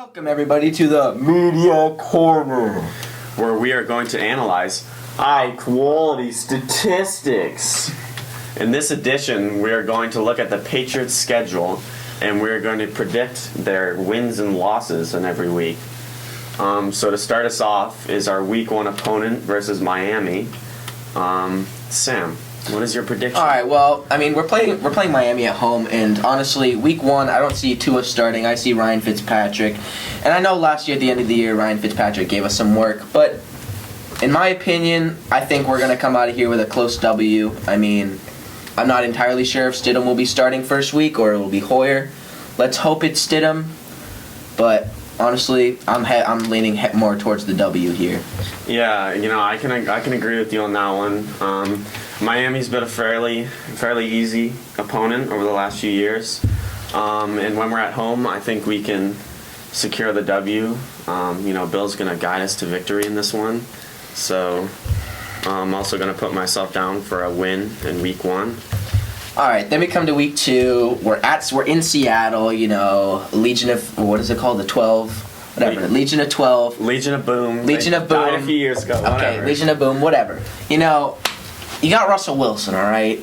Welcome everybody to the Media Corner, where we are going to analyze high-quality statistics. In this edition, we are going to look at the Patriots' schedule, and we are going to predict their wins and losses in every week. So to start us off is our Week 1 opponent versus Miami. Sam, what is your prediction? All right. Well, I mean, we're playing Miami at home, and honestly, Week 1, I don't see Tua starting. I see Ryan Fitzpatrick, and I know last year at the end of the year, Ryan Fitzpatrick gave us some work, but in my opinion, I think we're gonna come out of here with a close W. I mean, I'm not entirely sure if Stidham will be starting first week or it will be Hoyer. Let's hope it's Stidham, but honestly, I'm leaning more towards the W here. Yeah, I can agree with you on that one. Miami's been a fairly easy opponent over the last few years, and when we're at home, I think we can secure the W. Bill's gonna guide us to victory in this one, so I'm also gonna put myself down for a win in Week 1. All right, then we come to Week 2. We're in Seattle. Legion of, what is it called? The 12, whatever. Legion of 12. Legion of Boom. Legion of Boom. Died a few years ago. Whatever. Okay, Legion of Boom. Whatever. You got Russell Wilson. All right.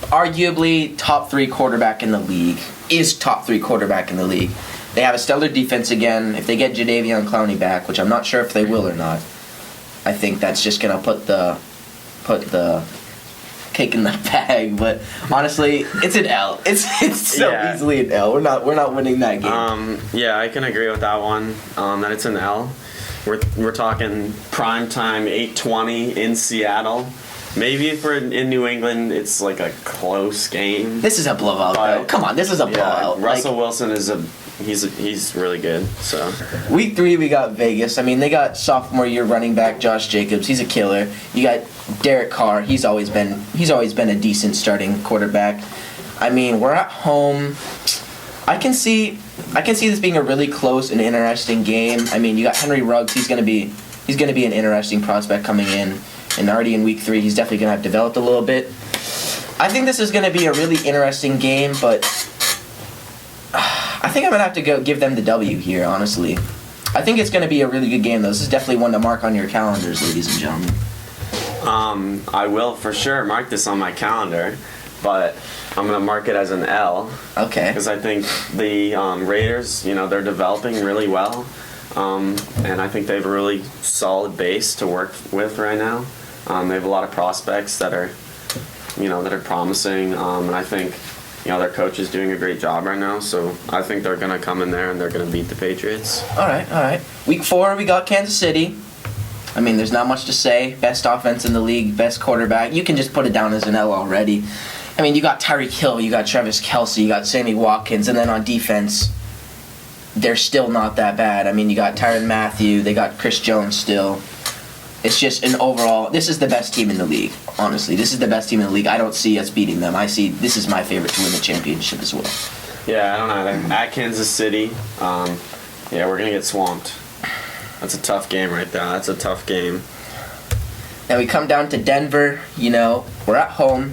Arguably top 3 quarterback in the league. Is top 3 quarterback in the league. They have a stellar defense again. If they get Jadeveon Clowney back, which I'm not sure if they will or not, I think that's just gonna put the cake in the bag. But honestly, it's an L. It's so easily an L. We're not winning that game. Yeah, I can agree with that one. That it's an L. We're talking prime time 8:20 in Seattle. Maybe if we're in New England, it's like a close game. This is a blowout, though. Come on, this is a blowout. Russell Wilson is he's really good. So Week 3, we got Vegas. I mean, they got sophomore year running back Josh Jacobs. He's a killer. You got Derek Carr. He's always been a decent starting quarterback. I mean, we're at home. I can see this being a really close and interesting game. I mean, you got Henry Ruggs. He's gonna be an interesting prospect coming in. And already in Week 3, he's definitely going to have developed a little bit. I think this is going to be a really interesting game, but I think I'm going to have to give them the W here, honestly. I think it's going to be a really good game, though. This is definitely one to mark on your calendars, ladies and gentlemen. I will for sure mark this on my calendar, but I'm going to mark it as an L. Okay. Because I think the Raiders, they're developing really well. And I think they have a really solid base to work with right now. They have a lot of prospects that are promising, and I think, their coach is doing a great job right now. So I think they're gonna come in there and they're gonna beat the Patriots. All right. Week 4, we got Kansas City. I mean, there's not much to say. Best offense in the league, best quarterback. You can just put it down as an L already. I mean, you got Tyreek Hill, you got Travis Kelce, you got Sammy Watkins, and then on defense, they're still not that bad. I mean, you got Tyrann Mathieu, they got Chris Jones still. It's just an overall, this is the best team in the league, honestly. This is the best team in the league. I don't see us beating them. I see this is my favorite to win the championship as well. Yeah, I don't know. At Kansas City, we're going to get swamped. That's a tough game right there. That's a tough game. Now we come down to Denver. We're at home.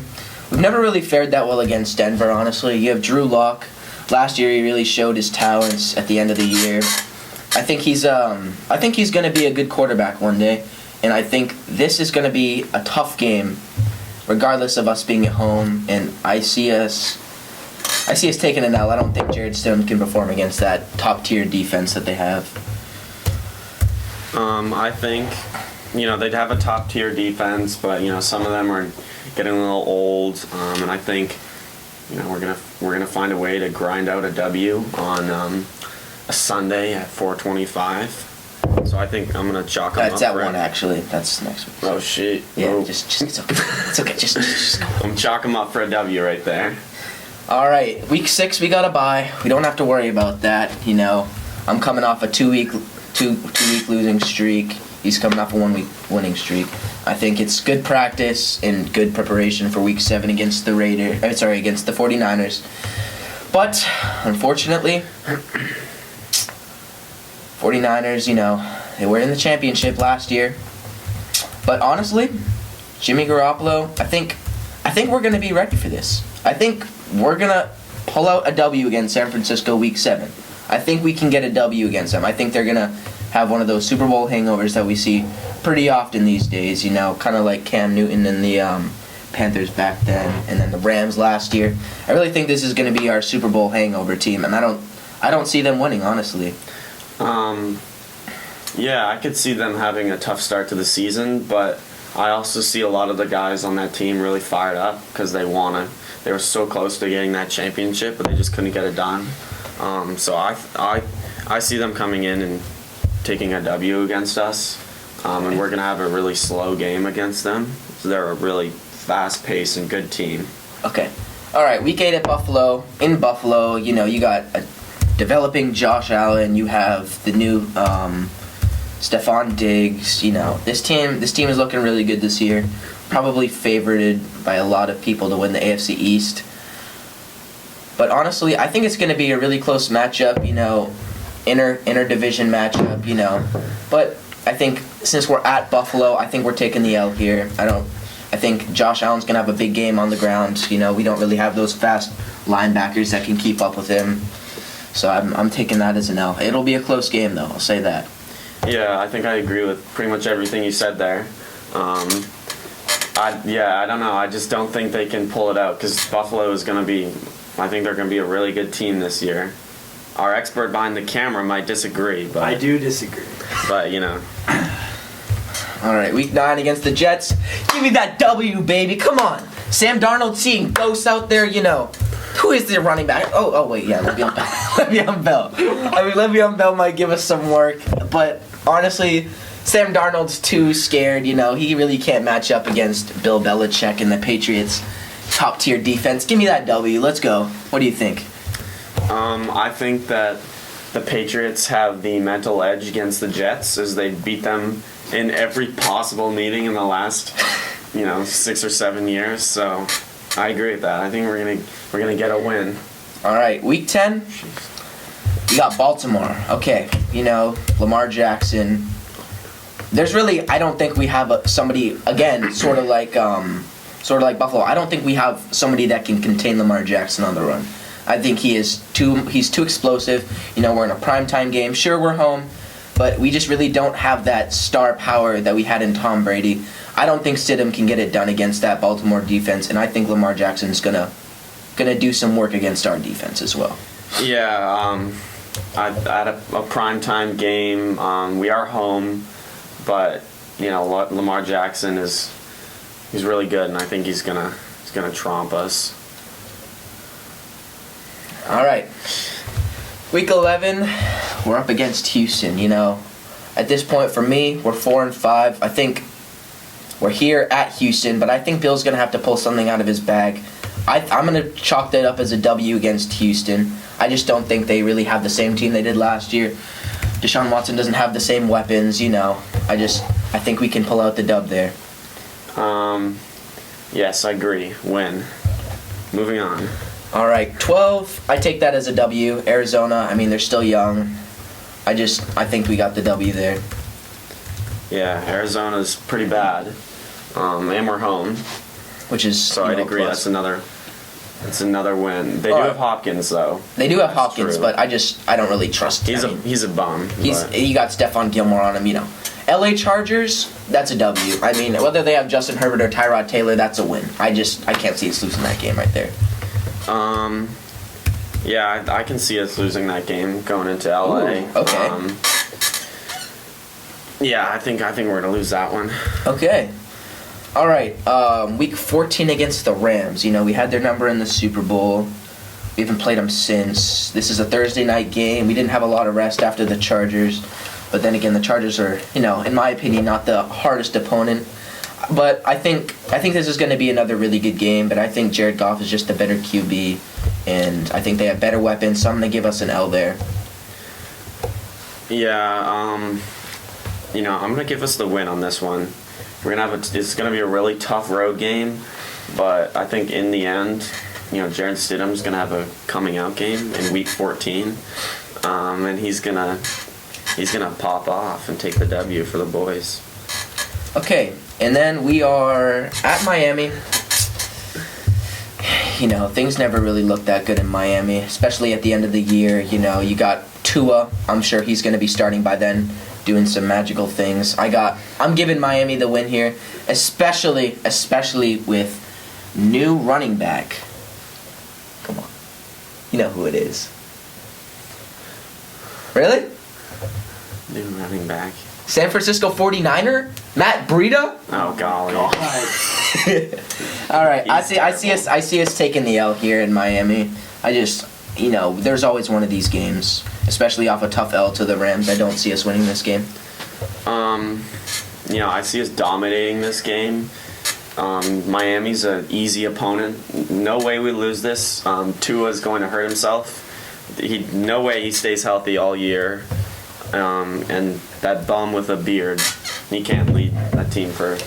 We've never really fared that well against Denver, honestly. You have Drew Lock. Last year, he really showed his talents at the end of the year. I think he's going to be a good quarterback one day, and I think this is going to be a tough game, regardless of us being at home. And I see us taking an L. I don't think Jarrett Stidham can perform against that top tier defense that they have. I think they'd have a top tier defense, but some of them are getting a little old, and I think. We're gonna find a way to grind out a W on a Sunday at 4:25. So I think I'm gonna chalk them up. That's at 1 actually. That's next week. Oh shit! Yeah, oh. just it's okay. It's okay. Just go. I'm chalking them up for a W right there. All right, Week 6 we got a bye. We don't have to worry about that. I'm coming off a 2-week losing streak. He's coming off a 1-week winning streak. I think it's good practice and good preparation for Week 7 against the against the 49ers. But, unfortunately, 49ers, they were in the championship last year. But honestly, Jimmy Garoppolo, I think we're going to be ready for this. I think we're going to pull out a W against San Francisco Week 7. I think we can get a W against them. I think they're going to have one of those Super Bowl hangovers that we see pretty often these days, kind of like Cam Newton and the Panthers back then, and then the Rams last year. I really think this is going to be our Super Bowl hangover team, and I don't see them winning, honestly. Yeah, I could see them having a tough start to the season, but I also see a lot of the guys on that team really fired up because they were so close to getting that championship, but they just couldn't get it done. So I see them coming in and taking a W against us, and we're going to have a really slow game against them. So they're a really fast-paced and good team. Okay. All right, week 8 at Buffalo. In Buffalo, you got a developing Josh Allen. You have the new Stephon Diggs. This team is looking really good this year. Probably favored by a lot of people to win the AFC East. But honestly, I think it's going to be a really close matchup. Inter-division matchup. But I think since we're at Buffalo, I think we're taking the L here. I think Josh Allen's going to have a big game on the ground. We don't really have those fast linebackers that can keep up with him. So I'm taking that as an L. It'll be a close game, though. I'll say that. Yeah, I think I agree with pretty much everything you said there. I don't know. I just don't think they can pull it out because Buffalo is going to be, I think they're going to be a really good team this year. Our expert behind the camera might disagree, but I do disagree. But All right, week 9 against the Jets. Give me that W, baby. Come on. Sam Darnold seeing ghosts out there, Who is the running back? Oh wait, yeah, Le'Veon Bell. Le'Veon Bell. Le'Veon Bell might give us some work, but honestly, Sam Darnold's too scared, He really can't match up against Bill Belichick and the Patriots' top-tier defense. Give me that W. Let's go. What do you think? I think that the Patriots have the mental edge against the Jets as they beat them in every possible meeting in the last, 6 or 7 years. So I agree with that. I think we're gonna get a win. All right, week 10. We got Baltimore. Okay, Lamar Jackson. I don't think we have somebody again, sort of like Buffalo. I don't think we have somebody that can contain Lamar Jackson on the run. I think he's too explosive. We're in a primetime game. Sure, we're home, but we just really don't have that star power that we had in Tom Brady. I don't think Stidham can get it done against that Baltimore defense, and I think Lamar Jackson's gonna do some work against our defense as well. Yeah, at a primetime game, we are home, but Lamar Jackson he's really good, and I think he's gonna tromp us. All right. Week 11, we're up against Houston, At this point, for me, we're 4-5. I think we're here at Houston, but I think Bill's going to have to pull something out of his bag. I'm going to chalk that up as a W against Houston. I just don't think they really have the same team they did last year. Deshaun Watson doesn't have the same weapons, I think we can pull out the dub there. Yes, I agree. Win. Moving on. All right, 12. I take that as a W. Arizona, they're still young. I think we got the W there. Yeah, Arizona's pretty bad. And we're home. Which is so I'd agree. Plus. That's another win. They do have Hopkins though. They do have Hopkins, true. But I don't really trust him. He's a bum. You got Stephon Gilmore on him, LA Chargers, that's a W. Whether they have Justin Herbert or Tyrod Taylor, that's a win. I can't see us losing that game right there. Yeah, I can see us losing that game going into LA. Ooh, okay. Yeah, I think we're gonna lose that one. Okay. All right. Week 14 against the Rams. We had their number in the Super Bowl. We haven't played them since. This is a Thursday night game. We didn't have a lot of rest after the Chargers, but then again, the Chargers are, in my opinion, not the hardest opponent. But I think this is going to be another really good game, but I think Jared Goff is just a better QB, and I think they have better weapons, so I'm going to give us an L there. Yeah, I'm going to give us the win on this one. It's going to be a really tough road game, but I think in the end, Jarrett Stidham's going to have a coming out game in week 14, and he's going to pop off and take the W for the boys. Okay. And then we are at Miami. Things never really look that good in Miami, especially at the end of the year. You got Tua, I'm sure he's going to be starting by then, doing some magical things. I'm giving Miami the win here, especially with new running back. Come on. You know who it is. Really? New running back. San Francisco 49er? Matt Breida? Oh, golly. All right, I He's see us taking the L here in Miami. There's always one of these games, especially off a tough L to the Rams. I don't see us winning this game. I see us dominating this game. Miami's an easy opponent. No way we lose this. Tua's going to hurt himself. No way he stays healthy all year. And that bum with a beard, he can't lead that team for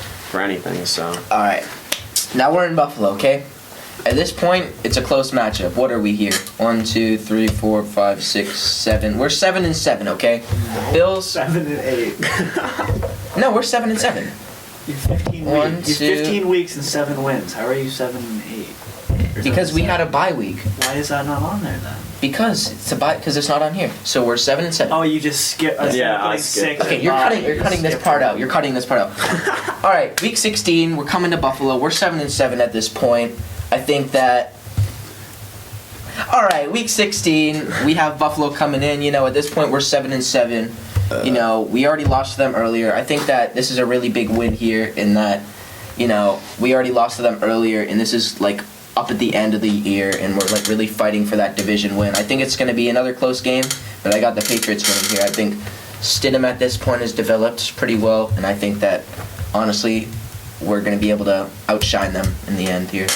anything. So. All right, now we're in Buffalo, okay? At this point, it's a close matchup. What are we here? 1, 2, 3, 4, 5, 6, 7. We're 7-7, okay? No, Bills 7-8. No, we're 7-7. You're 15 1, weeks. 2. You're 15 weeks and 7 wins. How are you 7-8? Because we had a bye week. Why is that not on there then? Because it's not on here. So we're 7-7. Oh, you just skip. Yeah, I skipped. 6. Okay, you're cutting this part out. You're cutting this part out. All right, week 16. We're coming to Buffalo. We're 7-7 at this point. I think that. All right, week 16. We have Buffalo coming in. At this point we're 7-7. We already lost to them earlier. I think that this is a really big win here in that, we already lost to them earlier, and this is like up at the end of the year, and we're like really fighting for that division win. I think it's going to be another close game, but I got the Patriots winning here. I think Stidham at this point has developed pretty well, and I think that honestly we're going to be able to outshine them in the end here.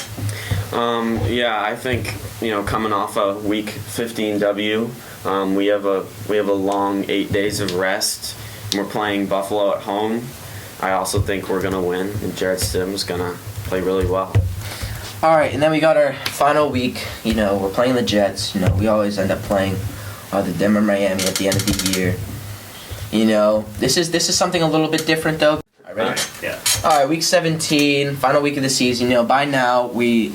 I think coming off a week 15 W, we have a long 8 days of rest. And we're playing Buffalo at home. I also think we're gonna win, and Jarrett Stidham's gonna play really well. All right, and then we got our final week. We're playing the Jets. We always end up playing the Denver Miami at the end of the year. This is something a little bit different though. All right, ready? Yeah. All right, week 17, final week of the season. By now we're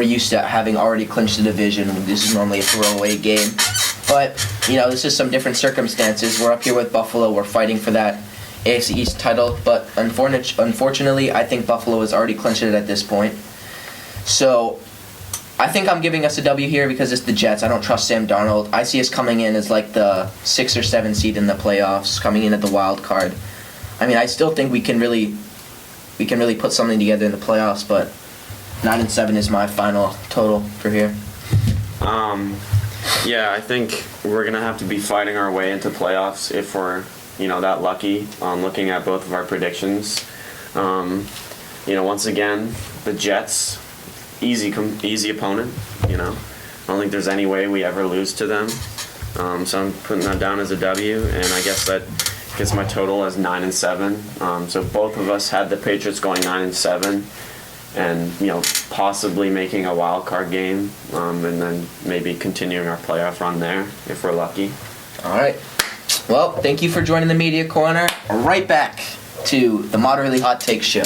used to having already clinched the division. This is normally a throwaway game, but this is some different circumstances. We're up here with Buffalo. We're fighting for that AFC East title, but unfortunately, I think Buffalo has already clinched it at this point. So I think I'm giving us a W here because it's the Jets. I don't trust Sam Darnold. I see us coming in as like the 6 or 7 seed in the playoffs, coming in at the wild card. I still think we can really put something together in the playoffs, but 9-7 is my final total for here. I think we're gonna have to be fighting our way into playoffs if we're that lucky. Looking at both of our predictions, once again the Jets, easy opponent. I don't think there's any way we ever lose to them. So I'm putting that down as a W, and I guess that gets my total as 9-7. So both of us had the Patriots going 9-7, and possibly making a wild card game, and then maybe continuing our playoff run there if we're lucky. All right. Well, thank you for joining the Media Corner. Right back to the Moderately Hot Take Show.